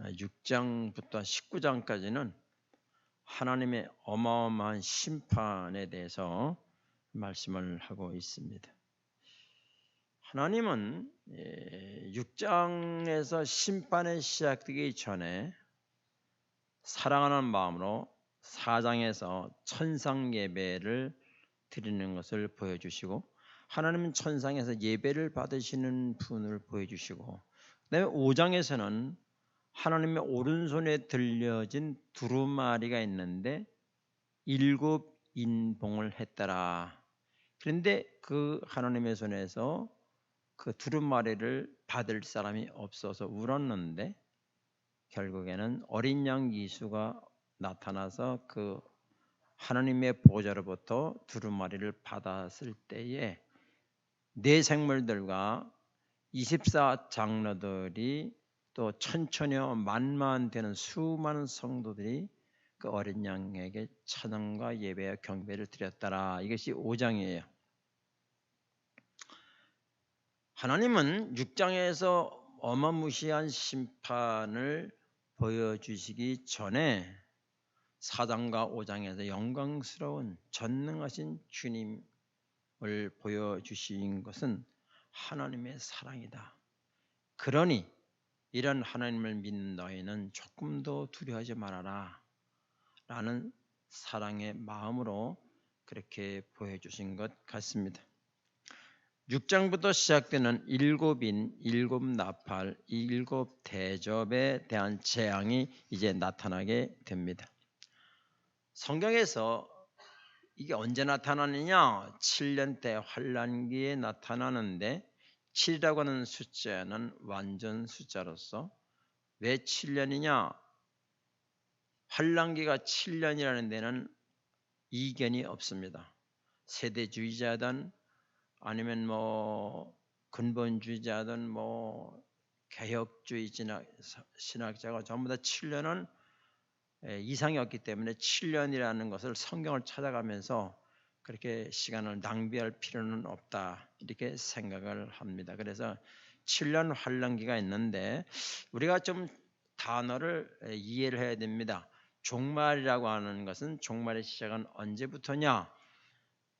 6장부터 19장까지는 하나님의 어마어마한 심판에 대해서 말씀을 하고 있습니다. 하나님은 6장에서 심판이 시작되기 전에 사랑하는 마음으로 4장에서 천상 예배를 드리는 것을 보여주시고, 하나님은 천상에서 예배를 받으시는 분을 보여주시고, 그다음에 5장에서는 하나님의 오른손에 들려진 두루마리가 있는데 7 인봉을 했더라. 그런데 그 하나님의 손에서 그 두루마리를 받을 사람이 없어서 울었는데, 결국에는 어린 양 예수가 나타나서 그 하나님의 보좌로부터 두루마리를 받았을 때에 네 생물들과 24장로들이 또 천천여 만만 되는 수많은 성도들이 그 어린 양에게 찬양과 예배와 경배를 드렸더라. 이것이 5장이에요. 하나님은 6장에서 어마무시한 심판을 보여주시기 전에 4장과 5장에서 영광스러운 전능하신 주님을 보여주신 것은 하나님의 사랑이다. 그러니 이런 하나님을 믿는 너희는 조금도 두려워하지 말아라 라는 사랑의 마음으로 그렇게 보여주신 것 같습니다. 6장부터 시작되는 7인, 7나팔, 7대접에 대한 재앙이 이제 나타나게 됩니다. 성경에서 이게 언제 나타나느냐? 7년 때 환란기에 나타나는데, 7이라고 하는 숫자는 완전 숫자로서 왜 7년이냐? 환란기가 7년이라는 데는 이견이 없습니다. 세대주의자든 아니면 근본주의자든 개혁주의 신학자가 전부 다 7년은 이상이 없기 때문에 7년이라는 것을 성경을 찾아가면서 그렇게 시간을 낭비할 필요는 없다, 이렇게 생각을 합니다. 그래서 7년 환란기가 있는데 우리가 좀 단어를 이해를 해야 됩니다. 종말이라고 하는 것은, 종말의 시작은 언제부터냐?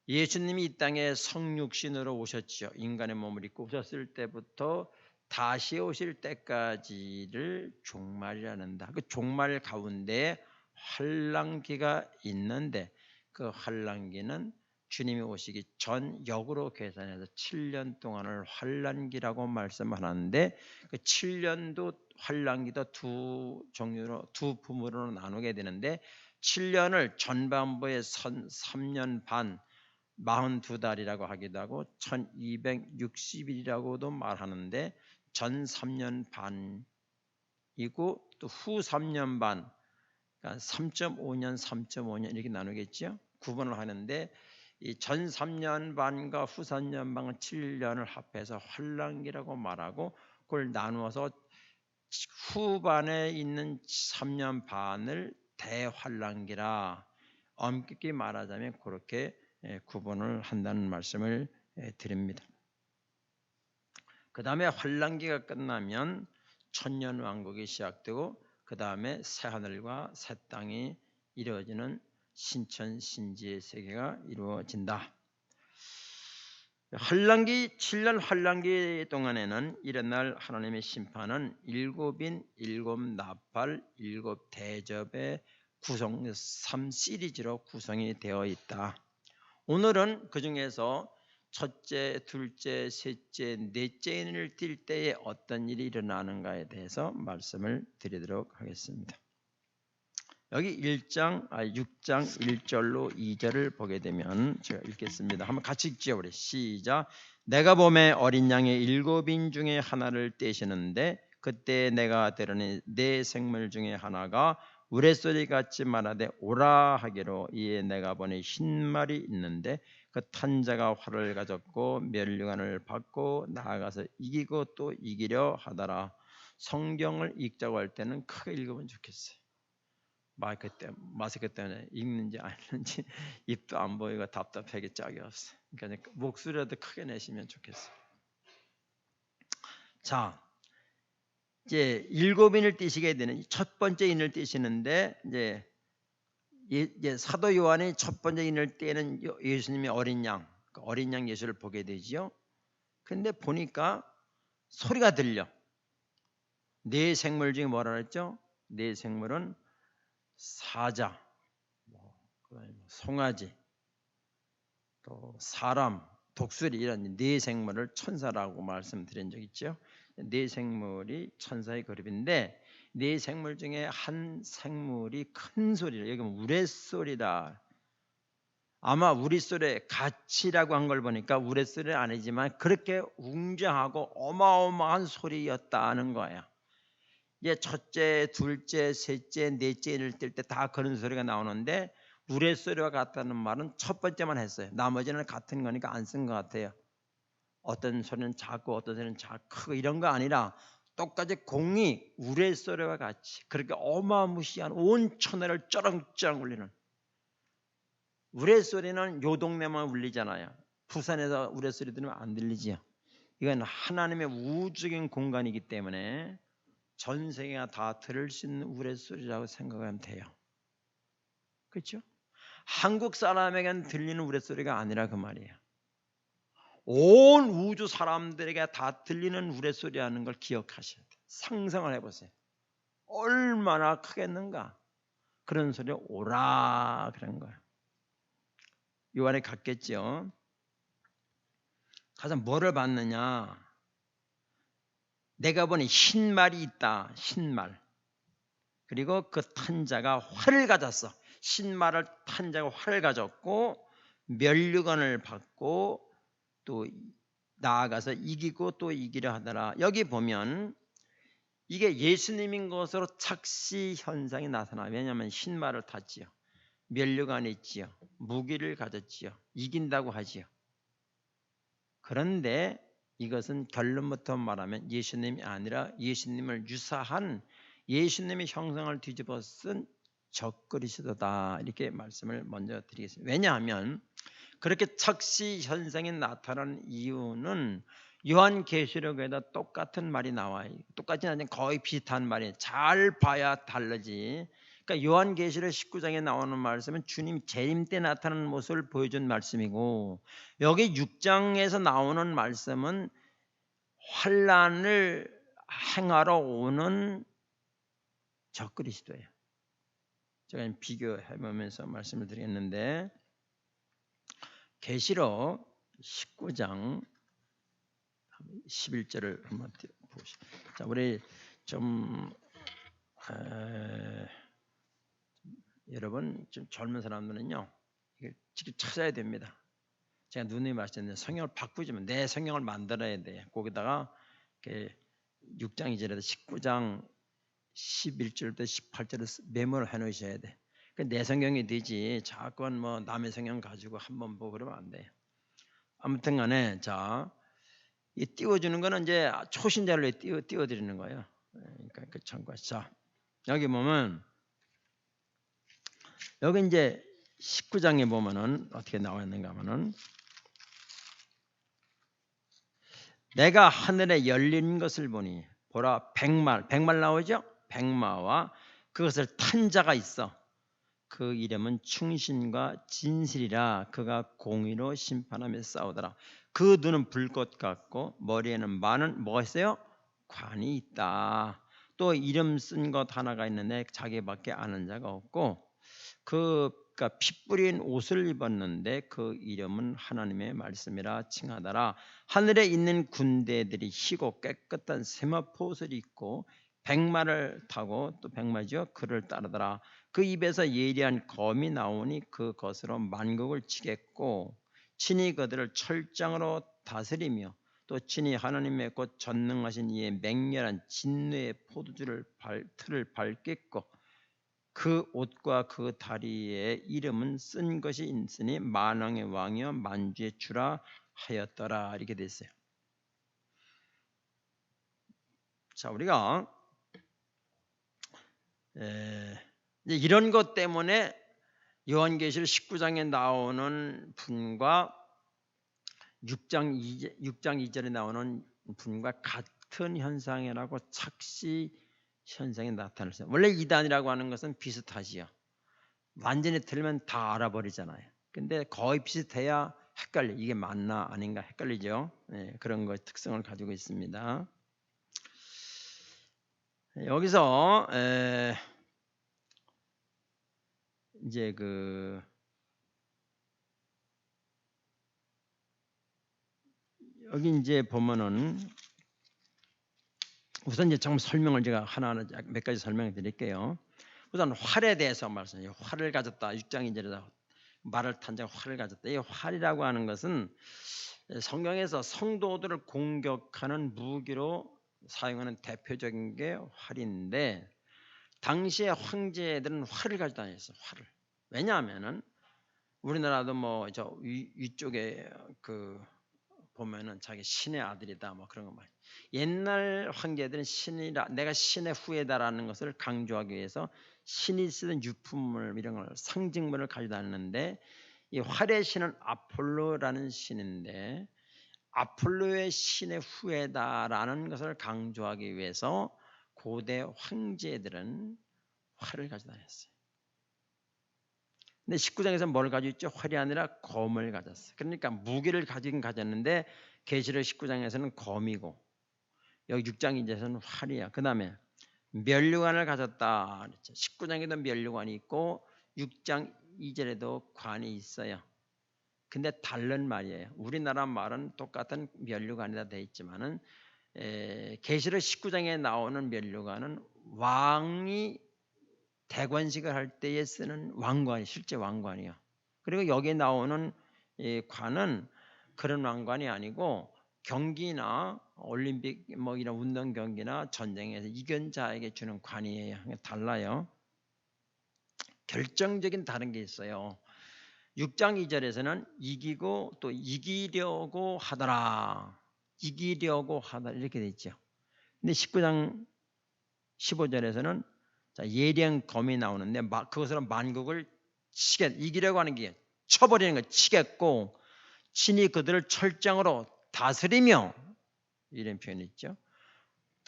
예수님이 이 땅에 성육신으로 오셨죠. 인간의 몸을 입고 오셨을 때부터 다시 오실 때까지를 종말이라는다. 그 종말 가운데 환란기가 있는데, 그 환란기는 주님이 오시기 전 역으로 계산해서 7년 동안을 환란기라고 말씀하는데, 그 7년도 환란기도 두 종류로, 두 부분으로 나누게 되는데, 7년을 전반부에 3년 반 42달이라고 하기도 하고 1260일이라고도 말하는데, 전 3년 반이고 또 후 3년 반, 그러니까 3.5년 3.5년 이렇게 나누겠죠. 구분을 하는데, 이 전 3년 반과 후 3년 반은 7년을 합해서 환란기라고 말하고, 그걸 나누어서 후반에 있는 3년 반을 대환란기라, 엄격히 말하자면 그렇게 구분을 한다는 말씀을 드립니다. 그 다음에 환란기가 끝나면 천년왕국이 시작되고, 그 다음에 새하늘과 새 땅이 이루어지는 신천신지의 세계가 이루어진다. 환란기, 7년 환란기 동안에는 일어날 하나님의 심판은 7인, 7나팔, 7대접의 구성 3시리즈로 구성이 되어 있다. 오늘은 그 중에서 첫째, 둘째, 셋째, 넷째 인을 띌 때에 어떤 일이 일어나는가에 대해서 말씀을 드리도록 하겠습니다. 여기 6장 1절로 2절을 보게 되면 제가 읽겠습니다. 한번 같이 읽죠. 우리 시작. 내가 봄에 어린 양의 7인 중에 하나를 떼시는데, 그때 내가 들으니 네 생물 중에 하나가 우레소리 같이 말하되 오라 하기로, 이에 내가 보니 흰 말이 있는데 그 탄 자가 활을 가졌고 면류관을 받고 나아가서 이기고 또 이기려 하더라. 성경을 읽자고 할 때는 크게 읽으면 좋겠어요. 마스크 때문에 읽는지 안 읽는지 입도 안 보이고 답답하게 짝이 없어요. 그러니까 목소리라도 크게 내시면 좋겠어요. 자, 이제 일곱 인을 띄시게 되는 첫 번째 인을 띄시는데 이제 사도 요한이 첫 번째 인을 떼는 예수님의 어린 양, 그 어린 양 예수를 보게 되지요. 근데 보니까 소리가 들려. 네 생물 중에 뭐라 그랬죠? 네 생물은 사자, 송아지, 또 사람, 독수리 이런 네 생물을 천사라고 말씀드린 적 있죠. 네 생물이 천사의 그룹인데 네 생물 중에 한 생물이 큰 소리를 여기 우레소리다. 아마 우리소리의 가치라고 한 걸 보니까 우레소리는 아니지만 그렇게 웅장하고 어마어마한 소리였다는 거예요. 이제 첫째, 둘째, 셋째, 넷째 인을 뜰 때 다 그런 소리가 나오는데 우레소리와 같다는 말은 첫 번째만 했어요. 나머지는 같은 거니까 안 쓴 것 같아요. 어떤 소리는 작고 어떤 소리는 크고 이런 거 아니라 똑같이 공이 우레소리와 같이 그렇게 어마무시한 온 천하를 쩌렁쩌렁 울리는, 우레소리는 요 동네만 울리잖아요. 부산에서 우레소리 들으면 안 들리지요. 이건 하나님의 우주적인 공간이기 때문에 전 세계가 다 들을 수 있는 우레소리라고 생각하면 돼요. 그렇죠? 한국 사람에게는 들리는 우레소리가 아니라 그 말이에요. 온 우주 사람들에게 다 들리는 우레소리라는 걸 기억하셔야 돼요. 상상을 해보세요. 얼마나 크겠는가. 그런 소리 오라 그런 거예요. 요한에 갔겠죠. 가서 뭐를 봤느냐. 내가 보니 흰 말이 있다. 흰 말. 그리고 그 탄 자가 활을 가졌어. 흰 말을 탄 자가 활을 가졌고 면류관을 받고 또 나아가서 이기고 또 이기려 하더라. 여기 보면 이게 예수님인 것으로 착시 현상이 나타나요. 왜냐하면 흰 말을 탔지요. 면류관이 있지요. 무기를 가졌지요. 이긴다고 하지요. 그런데 이것은 결론부터 말하면 예수님이 아니라 예수님을 유사한 예수님의 형상을 뒤집어 쓴 적그리스도다 이렇게 말씀을 먼저 드리겠습니다. 왜냐하면 그렇게 착시 현상이 나타나는 이유는 요한계시록에다 똑같은 말이 나와요. 똑같지는 않지만 거의 비슷한 말이에요. 잘 봐야 다르지. 그러니까 요한계시록 19장에 나오는 말씀은 주님 재림 때 나타나는 모습을 보여준 말씀이고 여기 6장에서 나오는 말씀은 환난을 행하러 오는 적그리스도예요. 제가 비교해보면서 말씀을 드리겠는데 계시록 19장 11절을 한번 보시죠. 자, 우리 좀 여러분 좀 젊은 사람들은요 이게 직접 찾아야 됩니다. 제가 누누이 말씀드렸는데 성경을 바꾸지만 내 성경을 만들어야 돼요. 거기다가 6장 2절에서 19장 11절부터 18절을 메모를 해놓으셔야 돼. 내 성경이 되지 자꾸 뭐 남의 성경 가지고 한번 보고 그러면 안 돼요. 아무튼간에 자, 이 띄워주는 거는 이제 초신자를 띄워드리는 거예요. 그러니까 그 참고하시죠. 자, 여기 보면 여기 이제 19장에 보면은 어떻게 나와 있는가 하면은 내가 하늘에 열린 것을 보니 보라 백말 나오죠? 백마와 그것을 탄 자가 있어. 그 이름은 충신과 진실이라 그가 공의로 심판하며 싸우더라. 그 눈은 불꽃 같고 머리에는 많은 뭐가 있어요? 관이 있다. 또 이름 쓴 것 하나가 있는데 자기밖에 아는 자가 없고 그러니까 피 뿌린 옷을 입었는데 그 이름은 하나님의 말씀이라 칭하더라. 하늘에 있는 군대들이 희고 깨끗한 세마포 옷을 입고 백마를 타고 또 백마죠 그를 따르더라. 그 입에서 예리한 검이 나오니 그 것으로 만국을 치겠고 친히 그들을 철장으로 다스리며 또 친히 하나님의 곧 전능하신 이의 맹렬한 진노의 포도주를 틀을 밟겠고 그 옷과 그 다리의 이름은 쓴 것이 있으니 만왕의 왕이여 만주의 주라 하였더라. 이렇게 됐어요. 자, 우리가 이런 것 때문에 요한계시록 19장에 나오는 분과 6장 2절에 나오는 분과 같은 현상이라고 착시 현상이 나타났어요. 원래 이단이라고 하는 것은 비슷하지요. 완전히 틀리면 다 알아버리잖아요. 근데 거의 비슷해야 헷갈려. 이게 맞나 아닌가 헷갈리죠. 네, 그런 거 특성을 가지고 있습니다. 여기서 이제 여기 이제 보면은 우선 이제 좀 설명을 제가 하나하나 몇 가지 설명을 드릴게요. 우선 활에 대해서 말씀해요. 활을 가졌다. 6장 2절에서 말을 탄 자가 활을 가졌다. 이 활이라고 하는 것은 성경에서 성도들을 공격하는 무기로 사용하는 대표적인 게 활인데, 당시의 황제들은 활을 가지고 다녔어요. 활을. 왜냐하면은 우리나라도 뭐 저 위쪽에 보면은 자기 신의 아들이다 뭐 그런 거 말. 옛날 황제들은 신이라, 내가 신의 후예다라는 것을 강조하기 위해서 신이 쓰던 유품을, 이런 걸 상징물을 가지고 다녔는데, 이 활의 신은 아폴로라는 신인데, 아폴로의 신의 후예다라는 것을 강조하기 위해서 고대 황제들은 활을 가지고 다녔어요. 근데 19장에서 뭘 가지고 있죠? 활이 아니라 검을 가졌어요. 그러니까 무기를 가지긴 가졌는데 계시록 19장에서는 검이고 여기 6장 2절에서는 활이야. 그 다음에 면류관을 가졌다. 19장에도 면류관이 있고 6장 2절에도 관이 있어요. 근데 다른 말이에요. 우리나라 말은 똑같은 면류관이다 돼 있지만은 계시록 19장에 나오는 면류관은 왕이 대관식을 할 때에 쓰는 왕관이, 실제 왕관이요. 그리고 여기에 나오는 이 관은 그런 왕관이 아니고 경기나 올림픽 뭐 이런 운동 경기나 전쟁에서 이긴 자에게 주는 관이에요. 달라요. 결정적인 다른 게 있어요. 6장 2절에서는 이기고 또 이기려고 하더라. 이기려고 하더라 이렇게 돼 있죠. 근데 19장 15절에서는 예리한 검이 나오는데 그것으로 만국을 이기려고 하는 게 쳐버리는 거, 치겠고 친히 그들을 철장으로 다스리며, 이런 표현이 있죠.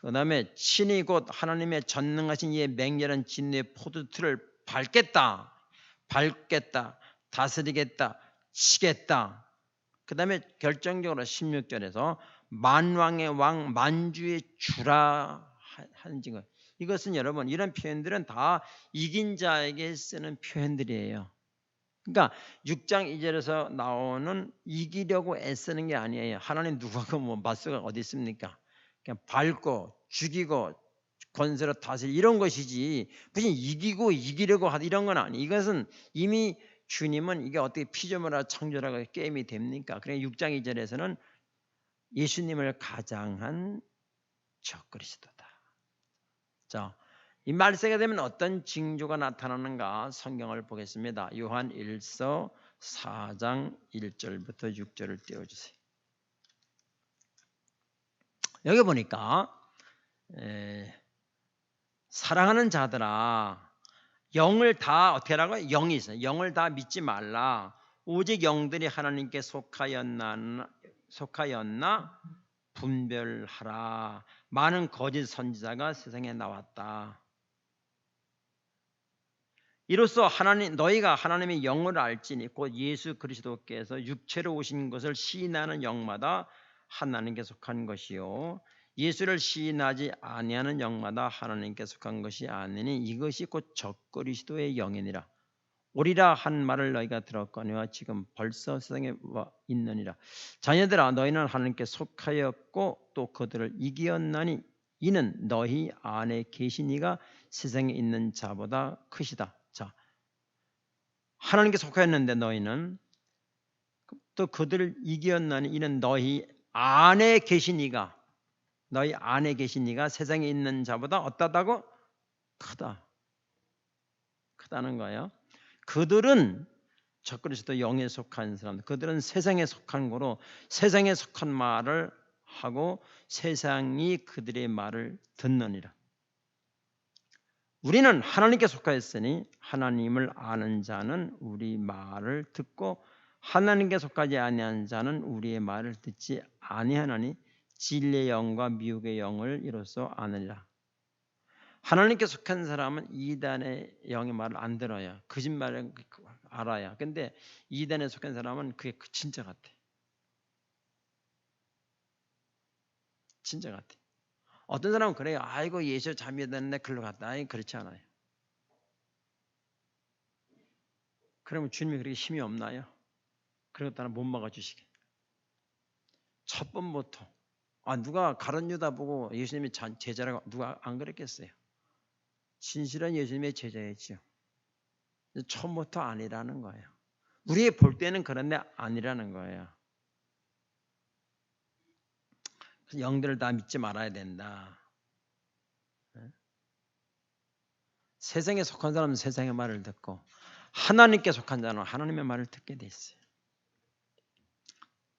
그 다음에 친히 곧 하나님의 전능하신 이의 맹렬한 진리의 포도틀을 밟겠다, 다스리겠다, 치겠다. 그 다음에 결정적으로 16절에서 만왕의 왕, 만주의 주라 하는 것. 이것은 여러분, 이런 표현들은 다 이긴 자에게 쓰는 표현들이에요. 그러니까 6장 2절에서 나오는 이기려고 애쓰는 게 아니에요. 하나님 누구하고 뭐 맞서가 어디 있습니까? 그냥 밟고 죽이고 권세로 다스리 이런 것이지, 무슨 이기고 이기려고 하다 이런 건 아니. 이것은 이미 주님은 이게 어떻게 피조물과 창조라고 게임이 됩니까? 그러니까 6장 2절에서는 예수님을 가장한 적그리스도다. 자, 이 말세가 되면 어떤 징조가 나타나는가 성경을 보겠습니다. 요한 1서 4장 1절부터 6절을 띄워주세요. 여기 보니까 사랑하는 자들아, 영을 다 어떻게 하라고? 영이 있어요. 영을 다 믿지 말라. 오직 영들이 하나님께 속하였나 분별하라. 많은 거짓 선지자가 세상에 나왔다. 이로써 너희가 하나님의 영을 알지니 곧 예수 그리스도께서 육체로 오신 것을 시인하는 영마다 하나님께 속한 것이요, 예수를 시인하지 아니하는 영마다 하나님께 속한 것이 아니니 이것이 곧 적그리스도의 영이니라. 오리라 한 말을 너희가 들었거니와 지금 벌써 세상에 있느니라. 자녀들아, 너희는 하나님께 속하였고 또 그들을 이기었나니 이는 너희 안에 계신 이가 세상에 있는 자보다 크시다. 자, 하나님께 속하였는데 너희는 또 그들을 이기었나니 이는 너희 안에 계신 이가, 너희 안에 계신 이가 세상에 있는 자보다 어떠다고? 크다는 거예요. 그들은 적그리스도 영에 속한 사람, 그들은 세상에 속한 거로 세상에 속한 말을 하고 세상이 그들의 말을 듣느니라. 우리는 하나님께 속하였으니 하나님을 아는 자는 우리 말을 듣고 하나님께 속하지 아니한 자는 우리의 말을 듣지 아니하나니 진리의 영과 미혹의 영을 이로써 아느니라. 하나님께 속한 사람은 이단의 영의 말을 안 들어요. 거짓말을 알아야. 근데 이단에 속한 사람은 그게 진짜 같아. 진짜 같아. 어떤 사람은 그래요. 아이고 예수 잘 믿었는데 글로 갔다. 아니 그렇지 않아요. 그러면 주님이 그렇게 힘이 없나요? 그렇다나 못 막아주시게. 첫 번부터 누가 가룟 유다 보고 예수님이 제자라고 누가 안 그랬겠어요? 진실한 예수님의 제자였죠. 처음부터 아니라는 거예요. 우리 볼 때는 그런데 아니라는 거예요. 영들을 다 믿지 말아야 된다. 세상에 속한 사람은 세상의 말을 듣고 하나님께 속한 자는 하나님의 말을 듣게 돼 있어요.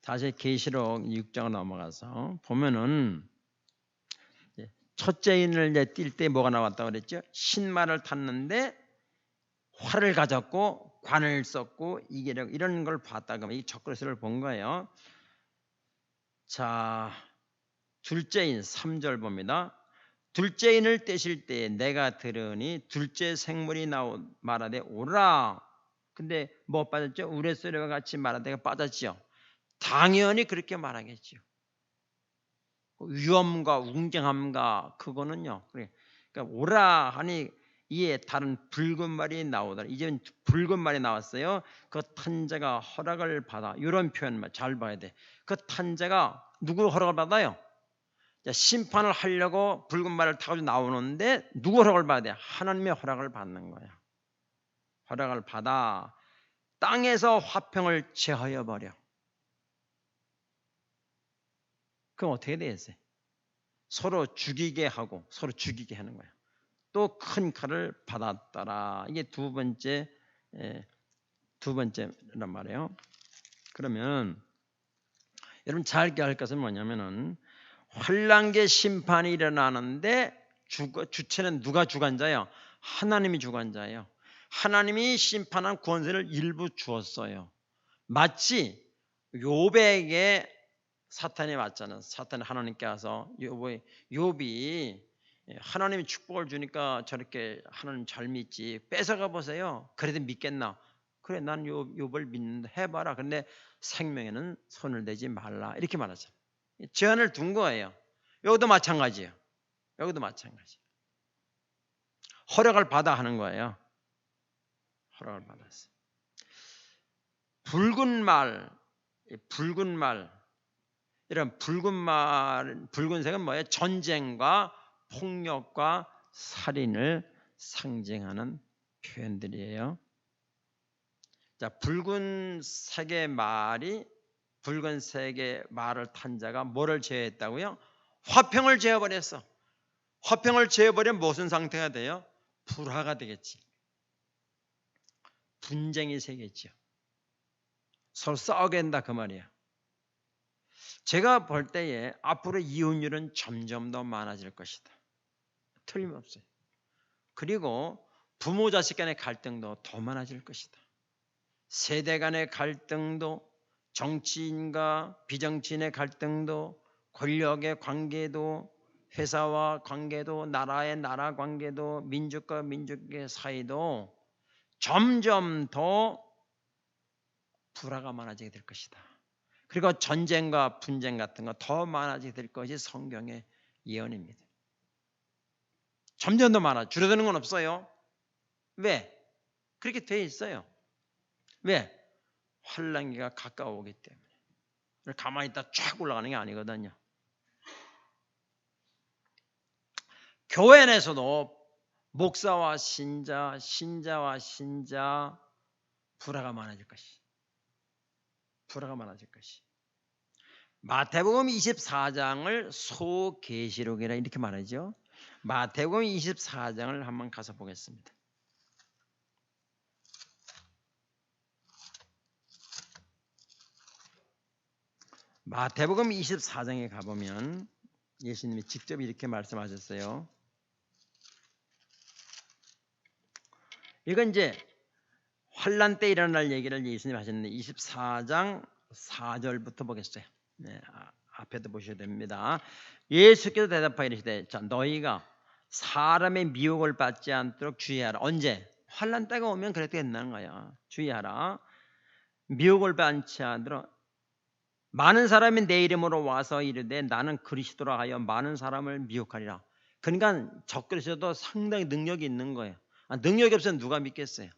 다시 계시록 6장으로 넘어가서 보면은 첫째 인을 뛸 때 뭐가 나왔다고 그랬죠? 신말을 탔는데 활을 가졌고 관을 썼고 이기력 이런 걸 봤다가 이 적그리스도를 본 거예요. 자, 둘째 인 3절 봅니다. 둘째 인을 떼실 때 내가 들으니 둘째 생물이 말하되 오라. 근데 뭐 빠졌죠? 우레소리와 같이 말하다가 빠졌죠. 당연히 그렇게 말하겠죠. 위험과 웅장함과 그거는요. 그러니까 오라 하니 이에 다른 붉은 말이 나오더라. 이제 붉은 말이 나왔어요. 그 탄자가 허락을 받아. 이런 표현만 잘 봐야 돼. 그 탄자가 누구 허락을 받아요? 심판을 하려고 붉은 말을 타고 나오는데 누구 허락을 받아야 돼? 하나님의 허락을 받는 거야. 허락을 받아 땅에서 화평을 제하여 버려. 그럼 어떻게 되겠어요? 서로 죽이게 하고 서로 죽이게 하는 거야. 또 큰 칼을 받았더라. 이게 두 번째란 말이에요. 그러면 여러분 잘 기억할 것은 뭐냐면은 환란계 심판이 일어나는데 주체는 누가 주관자예요? 하나님이 주관자예요. 하나님이 심판한 권세를 일부 주었어요. 마치 욥에게 사탄이 왔잖아요. 사탄이 하나님께 와서 욥이 하나님이 축복을 주니까 저렇게 하나님 잘 믿지 뺏어가 보세요. 그래도 믿겠나? 그래 난 욥을 믿는다 해봐라. 근데 생명에는 손을 대지 말라 이렇게 말하잖아요. 제한을 둔 거예요. 여기도 마찬가지예요. 여기도 마찬가지. 허락을 받아 하는 거예요. 허락을 받았어요. 붉은 말 이런 붉은색은 뭐예요? 전쟁과 폭력과 살인을 상징하는 표현들이에요. 자, 붉은색의 말을 탄 자가 뭐를 제어했다고요? 화평을 제어버렸어. 화평을 제어버리면 무슨 상태가 돼요? 불화가 되겠지. 분쟁이 생기죠. 서로 싸우게 된다 그 말이야. 제가 볼 때에 앞으로 이혼율은 점점 더 많아질 것이다. 틀림없어요. 그리고 부모 자식 간의 갈등도 더 많아질 것이다. 세대 간의 갈등도, 정치인과 비정치인의 갈등도, 권력의 관계도, 회사와 관계도, 나라의 나라 관계도, 민족과 민족의 사이도 점점 더 불화가 많아지게 될 것이다. 그리고 전쟁과 분쟁 같은 거 더 많아지게 될 것이 성경의 예언입니다. 점점 더 많아. 줄어드는 건 없어요. 왜? 그렇게 돼 있어요. 왜? 환란기가 가까워오기 때문에. 가만히 있다 쫙 올라가는 게 아니거든요. 교회 내에서도 목사와 신자, 신자와 신자 불화가 많아질 것이. 불화가 많아질 것이. 마태복음 24장을 소계시록이라 이렇게 말하죠. 마태복음 24장을 한번 가서 보겠습니다. 마태복음 24장에 가보면 예수님이 직접 이렇게 말씀하셨어요. 이건 이제 환란 때 일어날 얘기를 예수님이 하셨는데 24장 4절부터 보겠어요. 네, 앞에도 보셔야 됩니다. 예수께서 대답하여 이르시되 자 너희가 사람의 미혹을 받지 않도록 주의하라. 언제? 환난 때가 오면 그렇게 된다는 거야. 주의하라. 미혹을 받지 않도록 많은 사람이 내 이름으로 와서 이르되 나는 그리스도라 하여 많은 사람을 미혹하리라. 그러니까 적그리스도도 상당히 능력이 있는 거예요. 능력이 없으면 누가 믿겠어요?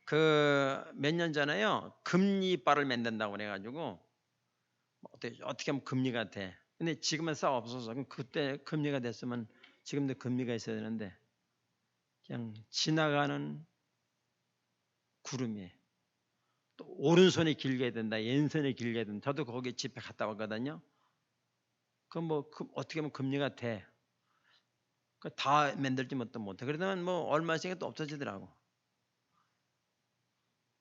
그 몇 년 전에요 금리빨을 만든다고 그래가지고 어떻게 하면 금리가 돼. 근데 지금은 싹 없어서 그럼 그때 금리가 됐으면 지금도 금리가 있어야 되는데 그냥 지나가는 구름이에요. 또 오른손이 길게 된다, 왼손이 길게 된다. 저도 거기 집회 갔다 왔거든요. 그럼 뭐 어떻게 하면 금리가 돼. 다 만들지 못해. 그러면 뭐 얼마 있으니까 또 없어지더라고.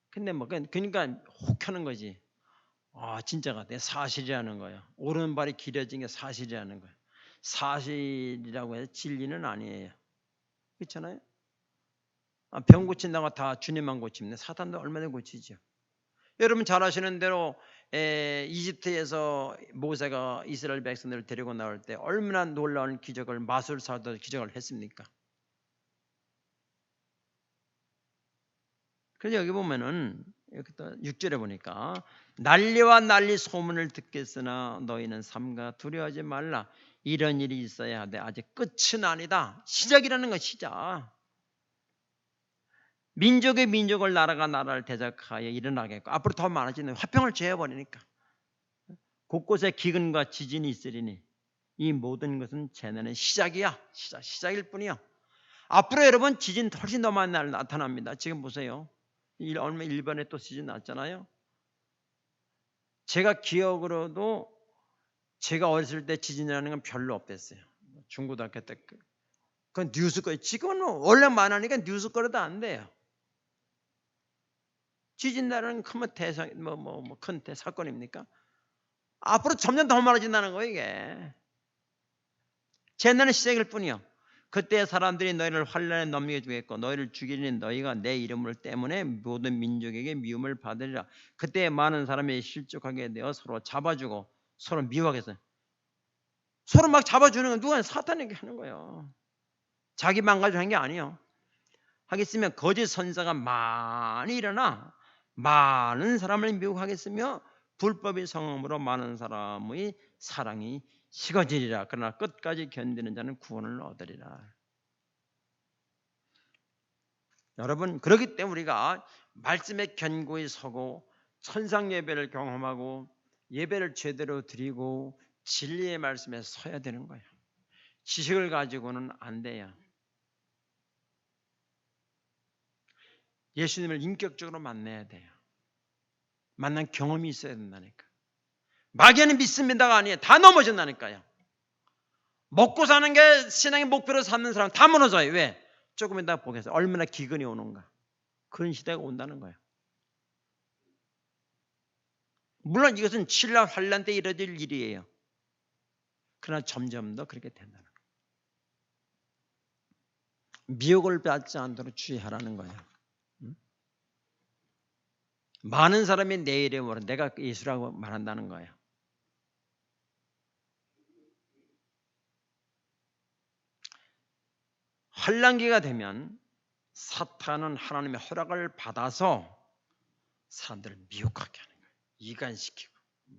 근데 뭐 그러니까 혹하는 거지. 진짜 같아. 사실이라는 거예요. 오른발이 길어진 게 사실이라는 거예요. 사실이라고 해서 진리는 아니에요. 그렇잖아요. 병 고친다고 다 주님만 고칩니다. 사탄도 얼마나 고치죠. 여러분 잘 아시는 대로 이집트에서 모세가 이스라엘 백성들을 데리고 나올 때 얼마나 놀라운 기적을 마술사도 기적을 했습니까? 그래서 여기 보면은 여기 또 6절에 보니까 난리와 난리 소문을 듣겠으나 너희는 삼가 두려워하지 말라. 이런 일이 있어야 하되 아직 끝은 아니다. 시작이라는 건 시작. 민족의 민족을 나라가 나라를 대적하여 일어나겠고 앞으로 더 많아지는 화평을 제해버리니까 곳곳에 기근과 지진이 있으리니 이 모든 것은 재난의 시작이야. 시작일 뿐이야. 앞으로 여러분 지진 훨씬 더 많이 나타납니다. 지금 보세요. 얼마 일본에 또 지진 났잖아요. 제가 기억으로도 제가 어렸을 때 지진이라는 건 별로 없댔어요. 중고등학교 때 그건 뉴스거리. 지금은 원래 많으니까 뉴스거리도 안 돼요. 지진 나라는 큰 대상 큰 사건입니까? 앞으로 점점 더 많아진다는 거예요 이게. 재난의 시작일 뿐이요. 그때 사람들이 너희를 환난에 넘겨 주겠고 너희를 죽이니 너희가 내 이름을 때문에 모든 민족에게 미움을 받으리라. 그때 많은 사람이 실족하게 되어 서로 잡아주고 서로 미워하겠어요. 서로 막 잡아주는 건 누가 사탄이 하는 거예요. 자기 망가지고 하는 게 아니에요. 하겠으면 거짓 선사가 많이 일어나 많은 사람을 미혹하겠으며 불법의 성함으로 많은 사람의 사랑이 식어지리라. 그러나 끝까지 견디는 자는 구원을 얻으리라. 여러분 그렇기 때문에 우리가 말씀에 견고히 서고 천상 예배를 경험하고 예배를 제대로 드리고 진리의 말씀에 서야 되는 거예요. 지식을 가지고는 안 돼요. 예수님을 인격적으로 만나야 돼요. 만난 경험이 있어야 된다니까. 막연히 믿습니다가 아니에요. 다 넘어진다니까요. 먹고 사는 게 신앙의 목표로 삼는 사람 다 무너져요. 왜? 조금 이따 보겠어요. 얼마나 기근이 오는가. 그런 시대가 온다는 거예요. 물론 이것은 신라 환란 때 이뤄질 일이에요. 그러나 점점 더 그렇게 된다는 거예요. 미혹을 받지 않도록 주의하라는 거예요. 많은 사람이 내 이름으로 내가 예수라고 말한다는 거예요. 환난기가 되면 사탄은 하나님의 허락을 받아서 사람들을 미혹하게 하는 거예요. 이간시키고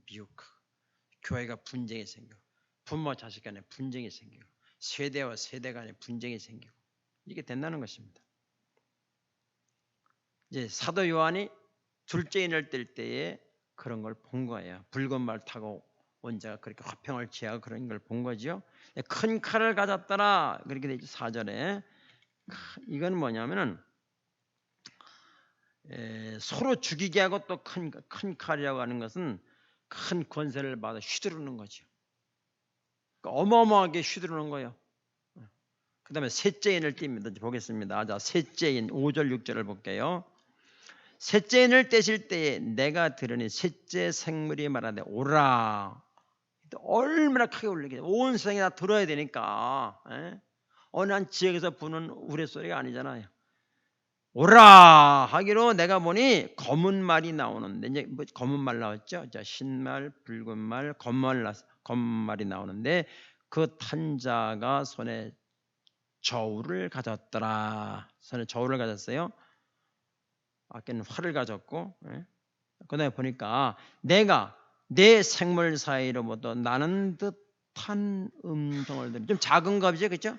미혹하고 교회가 분쟁이 생기고 부모 자식 간에 분쟁이 생기고 세대와 세대 간에 분쟁이 생기고 이게 된다는 것입니다. 이제 사도 요한이 둘째 인을 뗄 때에 그런 걸 본 거예요. 붉은 말 타고 온 자가 그렇게 화평을 취하고 그런 걸 본 거죠. 큰 칼을 가졌더라 그렇게 되죠. 4절에 이건 뭐냐면은 서로 죽이게 하고 또 큰 칼이라고 하는 것은 큰 권세를 받아 휘두르는 거죠. 그러니까 어마어마하게 휘두르는 거예요. 그 다음에 셋째 인을 띱니다. 보겠습니다. 자, 셋째 인 5절 6절을 볼게요. 셋째 인을 떼실 때에 내가 들으니 셋째 생물이 말하되 오라. 얼마나 크게 울리게 온 세상이 다 들어야 되니까 어느 한 지역에서 부는 우레소리가 아니잖아요. 오라 하기로 내가 보니 검은 말이 나오는데, 이제 뭐 검은 말 나왔죠. 자, 흰말, 붉은 말, 검은 말이 나오는데, 그 탄 자가 손에 저울을 가졌더라. 손에 저울을 가졌어요. 아까는 활을 가졌고, 그다음에 보니까 내가 내 생물 사이로부터 나는 듯한 음성을 들으니, 좀 작은 겁이죠, 그렇죠?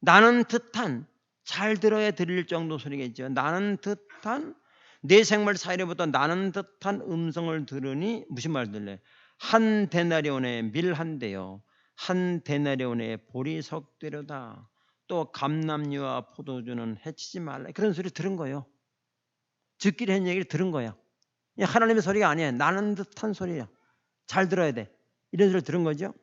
나는 듯한, 잘 들어야 들릴 정도 소리겠죠. 나는 듯한, 내 생물 사이로부터 나는 듯한 음성을 들으니 무슨 말 들래? 한 데나리온의 밀 한 대요, 한 데나리온의 보리 석대로다. 또 감람류와 포도주는 해치지 말라. 그런 소리 들은 거예요. 듣기로 한 얘기를 들은 거야. 하나님의 소리가 아니에요. 나는 듯한 소리야. 잘 들어야 돼. 이런 소리를 들은 거죠.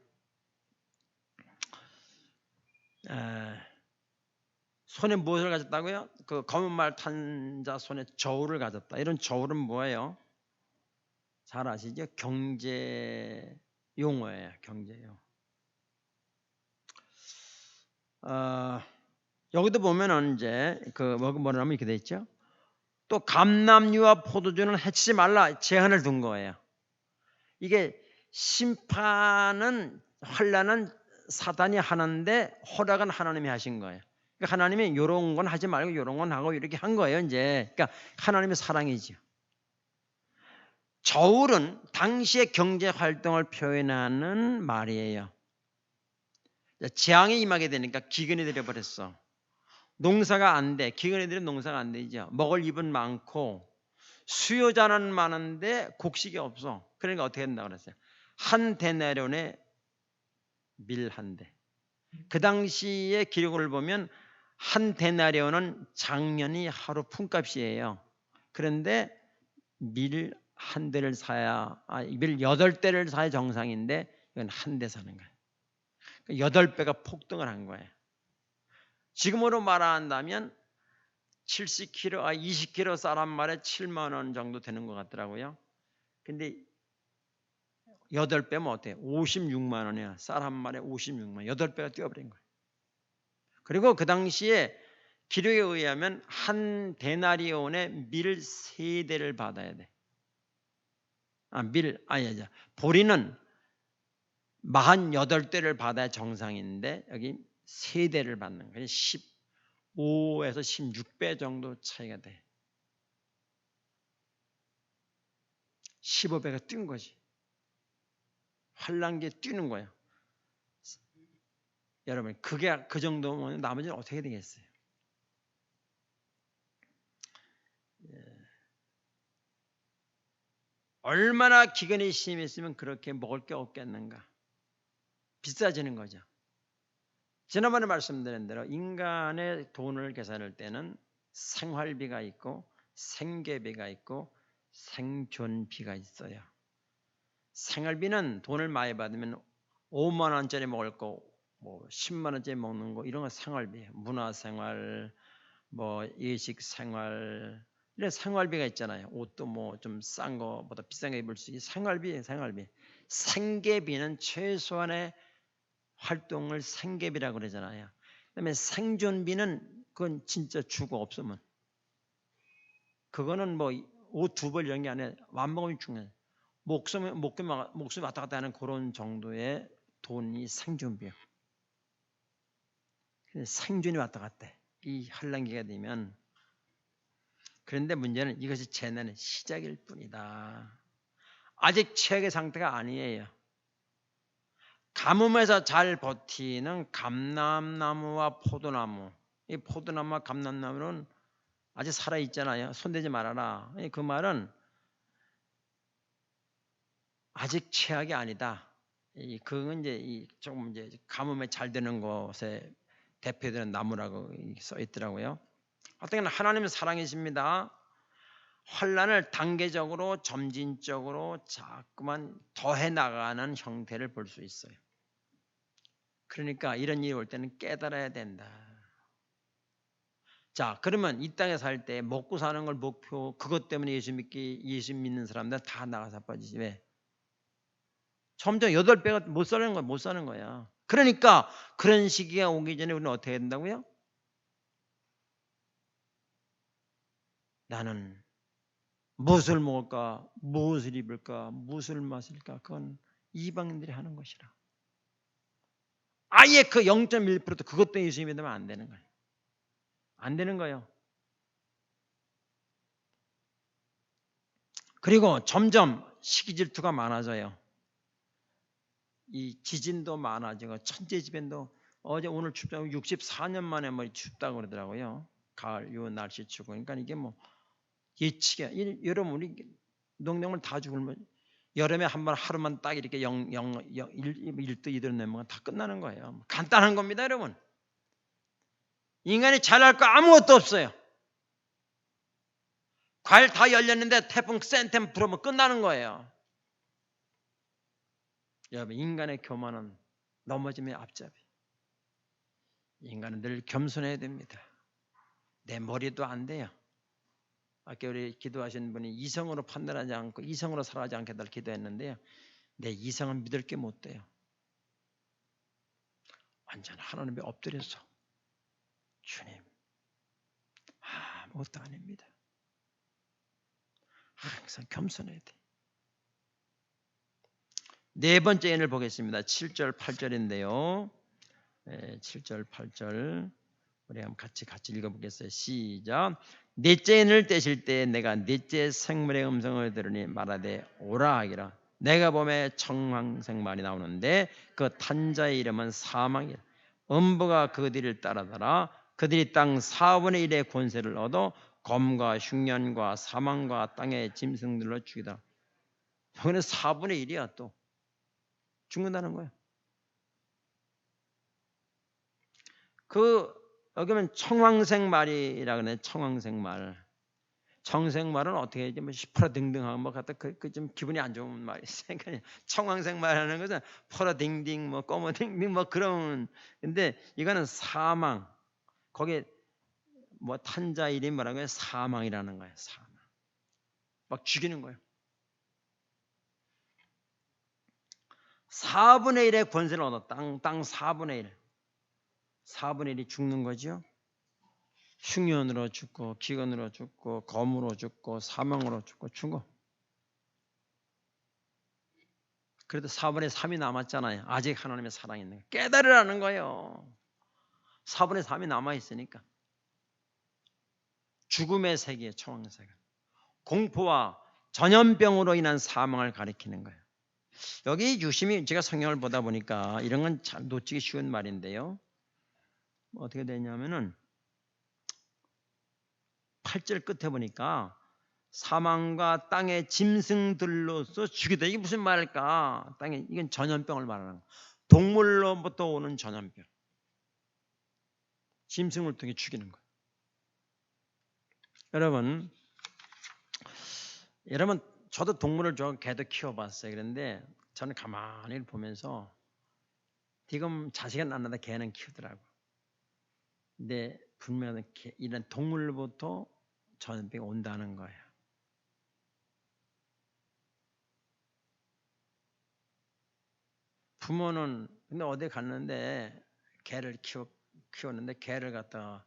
손에 무엇을 가졌다고요? 그 검은 말 탄 자 손에 저울을 가졌다. 이런 저울은 뭐예요? 잘 아시죠? 경제 용어예요. 경제 용어. 여기도 보면은 이제 그 뭐라면 이렇게 돼 있죠. 또 감람류와 포도주는 해치지 말라 제한을 둔 거예요. 이게 심판은, 환난은 사단이 하는데 허락은 하나님이 하신 거예요. 그러니까 하나님이 요런 건 하지 말고 요런 건 하고 이렇게 한 거예요, 이제. 그러니까 하나님의 사랑이죠. 저울은 당시의 경제 활동을 표현하는 말이에요. 재앙이 임하게 되니까 기근이 되어버렸어. 농사가 안 돼. 기근이 되면 농사가 안 되죠. 먹을 입은 많고 수요자는 많은데 곡식이 없어. 그러니까 어떻게 된다고 그랬어요? 한 데나리온에 밀 한 대. 그 당시의 기록을 보면 한 데나리온은 작년이 하루 품값이에요. 그런데 밀 한 대를 사야, 밀 8대를 사야 정상인데 이건 한 대 사는 거예요. 8배가 폭등을 한 거예요. 지금으로 말한다면 70kg, 20kg 쌀 한 말에 7만 원 정도 되는 것 같더라고요. 근데 8배면 어때요? 56만 원이야. 쌀 한 말에 56만 원. 8배가 뛰어버린 거예요. 그리고 그 당시에 기록에 의하면 한 데나리온에 밀 3대를 받아야 돼. 보리는 48대를 받아야 정상인데 여기 3대를 받는 거예요. 15에서 16배 정도 차이가 돼. 15배가 뛴 거지. 환란기에 뛰는 거야. 여러분, 그게 그 정도면 나머지는 어떻게 되겠어요? 얼마나 기근이 심했으면 그렇게 먹을 게 없겠는가. 비싸지는 거죠. 지난번에 말씀드린 대로 인간의 돈을 계산할 때는 생활비가 있고 생계비가 있고 생존비가 있어요. 생활비는 돈을 많이 받으면 5만 원짜리 먹을 거, 뭐 10만 원짜리 먹는 거, 이런 거 생활비예요. 문화생활, 뭐 예식생활, 이런 생활비가 있잖아요. 옷도 뭐 좀 싼 거보다 비싼 거 입을 수 있는 생활비. 생계비는 최소한의 활동을 생계비라고 그러잖아요. 그다음에 생존비는 그건 진짜 주고 없으면, 그거는 뭐 옷 2벌 이런 게 아니라 완봉이 중요해요. 목숨이 왔다 갔다 하는 그런 정도의 돈이 생존비예요. 생존이 왔다 갔다 해. 이 환란기가 되면. 그런데 문제는 이것이 재난의 시작일 뿐이다. 아직 최악의 상태가 아니에요. 가뭄에서 잘 버티는 감람나무와 포도나무, 이 포도나무와 감람나무는 아직 살아있잖아요. 손대지 말아라. 그 말은 아직 최악이 아니다. 그건 이제 조금 이제 가뭄에 잘 되는 것에 대표되는 나무라고 써 있더라고요. 어떻게든 하나님의 사랑이십니다. 환란을 단계적으로 점진적으로 자꾸만 더해 나가는 형태를 볼 수 있어요. 그러니까 이런 일이 올 때는 깨달아야 된다. 자, 그러면 이 땅에 살 때 먹고 사는 걸 목표, 그것 때문에 예수 믿는 사람들 다 나가서 빠지지. 왜? 점점 8배가 못 사는 거야. 그러니까 그런 시기가 오기 전에 우리는 어떻게 해야 된다고요? 나는 무엇을 먹을까, 무엇을 입을까, 무엇을 마실까, 그건 이방인들이 하는 것이라. 아예 그 0.1%도 그것도 예수 믿으면 안 되는 거예요. 안 되는 거예요. 그리고 점점 시기 질투가 많아져요. 이 지진도 많아지고 천재지변도 어제 오늘 춥다고 64년 만에 뭐 춥다고 그러더라고요. 가을 요 날씨 추고 그러니까 이게 뭐 예측이 여러분 우리 농담을 다 죽으면 여름에 한번 하루만 딱 이렇게 1도 2도 내면 다 끝나는 거예요. 간단한 겁니다, 여러분. 인간이 잘할 거 아무것도 없어요. 과일 다 열렸는데 태풍 센 템 불어면 끝나는 거예요. 여러분 인간의 교만은 넘어지면 앞잡이. 인간은 늘 겸손해야 됩니다. 내 머리도 안 돼요. 아까 우리 기도하신 분이 이성으로 판단하지 않고 이성으로 살아가지 않게 달 기도했는데요. 내 이성은 믿을 게 못 돼요. 완전 하나님에 엎드려서 주님 아무것도 아닙니다. 항상 겸손해야 돼. 네 번째 예를 보겠습니다. 7절 8절인데요. 7절 8절 우리 한번 같이 읽어보겠어요. 시작. 넷째 인을 떼실 때 내가 넷째 생물의 음성을 들으니 말하되 오라 하기라. 내가 봄에 청황생말이 나오는데 그 탄자의 이름은 사망이라. 음부가 그들을 따라다라. 그들이 땅 4분의 1의 권세를 얻어 검과 흉년과 사망과 땅의 짐승들로 죽이다. 여기는 4분의 1이야 또. 죽는다는 거예요. 여기는 청황생말이라 그러네. 청황생말. 청생말은 어떻게 해야지 뭐 퍼라딩딩하고 뭐 갖다 그 좀 기분이 안 좋은 말이 있으니까 청황생말하는 것은 퍼라딩딩 뭐 꺼머딩딩 뭐 그런. 근데 이거는 사망. 거기에 뭐 탄자 이름이 뭐라고요? 사망이라는 거예요. 사망. 막 죽이는 거예요. 4분의 1의 권세를 얻어. 땅 4분의 1. 4분의 1이 죽는 거죠. 흉년으로 죽고 기근으로 죽고 검으로 죽고 사망으로 죽고. 그래도 4분의 3이 남았잖아요. 아직 하나님의 사랑이 있는 거예요. 깨달으라는 거예요. 4분의 3이 남아있으니까. 죽음의 세계, 청황세계. 공포와 전염병으로 인한 사망을 가리키는 거예요. 여기 유심히 제가 성경을 보다 보니까 이런 건 잘 놓치기 쉬운 말인데요. 어떻게 되냐면은 8절 끝에 보니까 사망과 땅의 짐승들로서 죽이다. 이게 무슨 말일까? 땅에 이건 전염병을 말하는 거예요. 동물로부터 오는 전염병. 짐승을 통해 죽이는 거예요. 여러분 저도 동물을 좋아하고 개도 키워봤어요. 그런데 저는 가만히 보면서 지금 자식은 안 낳는다 개는 키우더라고. 근데 분명히 이런 동물로부터 전염병이 온다는 거예요. 부모는 근데 어디 갔는데 개를 키웠는데 개를 갖다가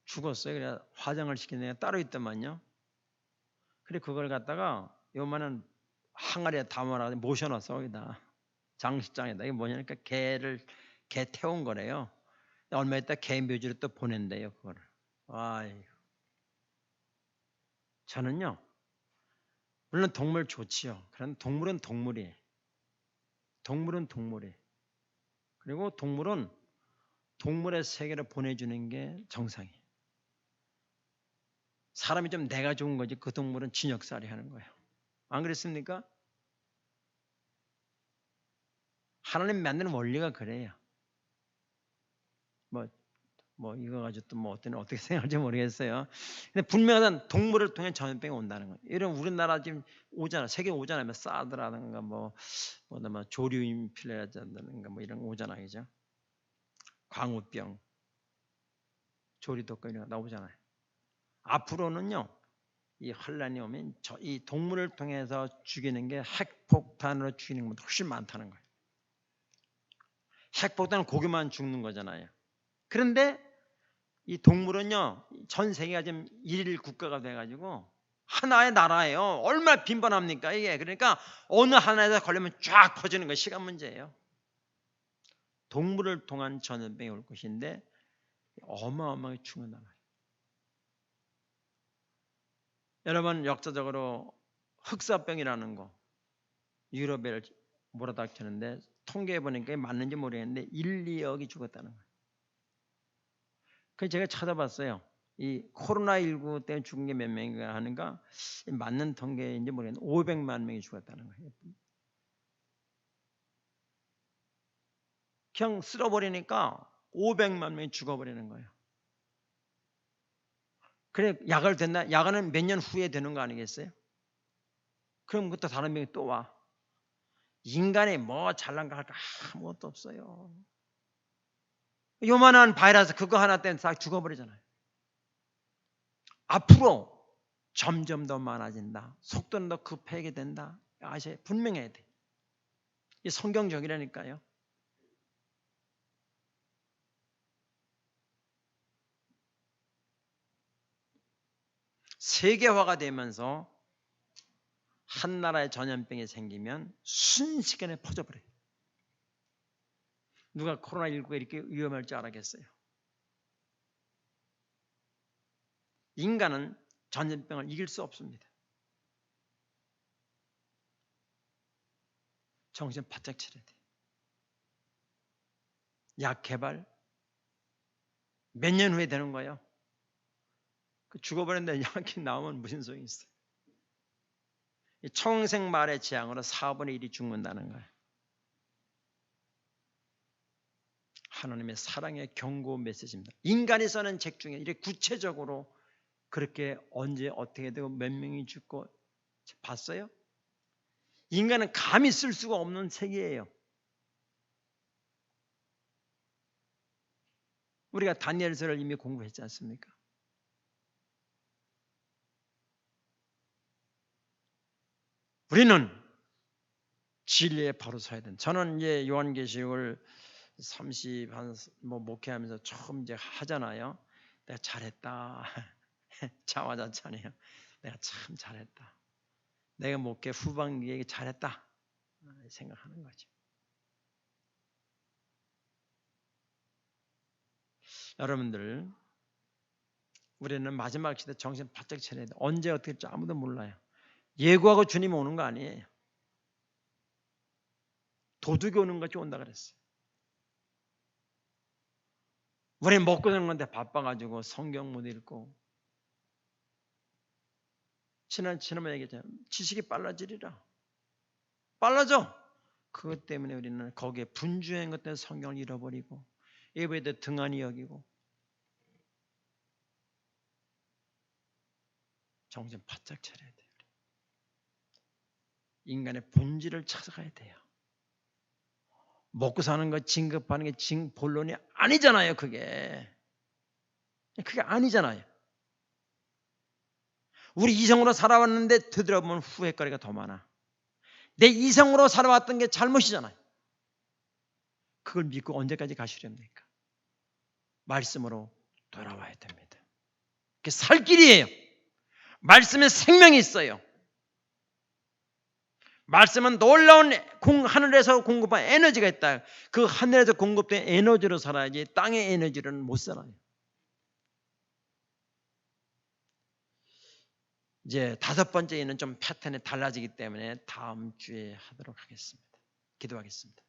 죽었어요. 그래 화장을 시키는 애가 따로 있더만요. 그래 그걸 갖다가 요만한 항아리에 담아라 모셔놨어. 거기다 장식장에다. 이게 뭐냐니까 개 태운 거래요. 얼마 있다 개 묘지로 또 보낸대요. 그거를. 아이고. 저는요 물론 동물 좋지요. 그런데 동물은 동물이에요. 그리고 동물은 동물의 세계로 보내주는 게 정상이에요. 사람이 좀 내가 좋은 거지 그 동물은 진역살이 하는 거예요. 안 그랬습니까? 하나님 만드는 원리가 그래요. 뭐 이거 가지고 또 뭐 어떻게 생각할지 모르겠어요. 근데 분명한 동물을 통해 전염병이 온다는 거예요. 이런 우리나라 지금 오잖아. 세계 오잖아요. 사드라든가 뭐 조류 인플루엔자라든가 뭐 이런 거 오잖아요. 그죠? 광우병, 조류독감 이런 거 나오잖아요. 앞으로는요. 이 환란이 오면 이 동물을 통해서 죽이는 게 핵폭탄으로 죽이는 것보다 훨씬 많다는 거예요. 핵폭탄은 고기만 죽는 거잖아요. 그런데 이 동물은요 전 세계가 지금 일일 국가가 돼가지고 하나의 나라예요. 얼마나 빈번합니까 이게. 그러니까 어느 하나에서 걸리면 쫙 퍼지는 거 시간 문제예요. 동물을 통한 전염병이 올 것인데 어마어마하게 죽는단 말이에요. 여러분 역사적으로 흑사병이라는 거 유럽에 몰아닥치는데 통계해 보니까 맞는지 모르겠는데 1, 2억이 죽었다는 거예요. 그래서 제가 찾아봤어요. 이 코로나19 때문에 죽은 게 몇 명인가 하는가 맞는 통계인지 모르겠는데 500만 명이 죽었다는 거예요. 그냥 쓸어버리니까 500만 명이 죽어버리는 거예요. 그래 약을 됐나? 약은 몇 년 후에 되는 거 아니겠어요? 그럼 그때 다른 병이 또 와. 인간이 뭐 잘난 거 할 거 아무것도 없어요. 요만한 바이러스 그거 하나 때문에 다 죽어버리잖아요. 앞으로 점점 더 많아진다. 속도는 더 급하게 된다. 아셔야 분명해야 돼. 이 성경적이라니까요. 세계화가 되면서 한 나라의 전염병이 생기면 순식간에 퍼져버려요. 누가 코로나19가 이렇게 위험할 줄 알았겠어요? 인간은 전염병을 이길 수 없습니다. 정신 바짝 차려야 돼요. 약 개발 몇 년 후에 되는 거예요. 죽어버렸는데 약이 나오면 무슨 소용이 있어요? 청생 말의 재앙으로 4분의 1이 죽는다는 거예요. 하나님의 사랑의 경고 메시지입니다. 인간이 써는 책 중에 이렇게 구체적으로 그렇게 언제 어떻게 되고 몇 명이 죽고 봤어요? 인간은 감히 쓸 수가 없는 책이에요. 우리가 다니엘서를 이미 공부했지 않습니까? 우리는 진리에 바로 서야 된다. 저는 이제 요한계시록을 목회하면서 처음 이제 하잖아요. 내가 잘했다. 자화자찬해요. 내가 참 잘했다. 내가 목회 후반기에 잘했다 생각하는 거죠. 여러분들 우리는 마지막 시대 정신 바짝 차려야 돼. 언제 어떻게 될지 아무도 몰라요. 예고하고 주님 오는 거 아니에요. 도둑이 오는 것이 온다 그랬어요. 우리 먹고 사는 건데 바빠가지고 성경 못 읽고 지난번에 얘기했잖아요. 지식이 빨라지리라. 빨라져. 그것 때문에 우리는 거기에 분주한 것 때문에 성경을 잃어버리고 예배에 등한히 여기고 정신 바짝 차려야 돼요. 인간의 본질을 찾아가야 돼요. 먹고 사는 거 진급하는 게 본론이 아니잖아요. 그게 아니잖아요. 우리 이성으로 살아왔는데 되돌아보면 후회거리가 더 많아. 내 이성으로 살아왔던 게 잘못이잖아요. 그걸 믿고 언제까지 가시렵니까? 말씀으로 돌아와야 됩니다. 그게 살 길이에요. 말씀에 생명이 있어요. 말씀은 놀라운 하늘에서 공급한 에너지가 있다. 그 하늘에서 공급된 에너지로 살아야지 땅의 에너지로는 못 살아요. 이제 5번째는 좀 패턴이 달라지기 때문에 다음 주에 하도록 하겠습니다. 기도하겠습니다.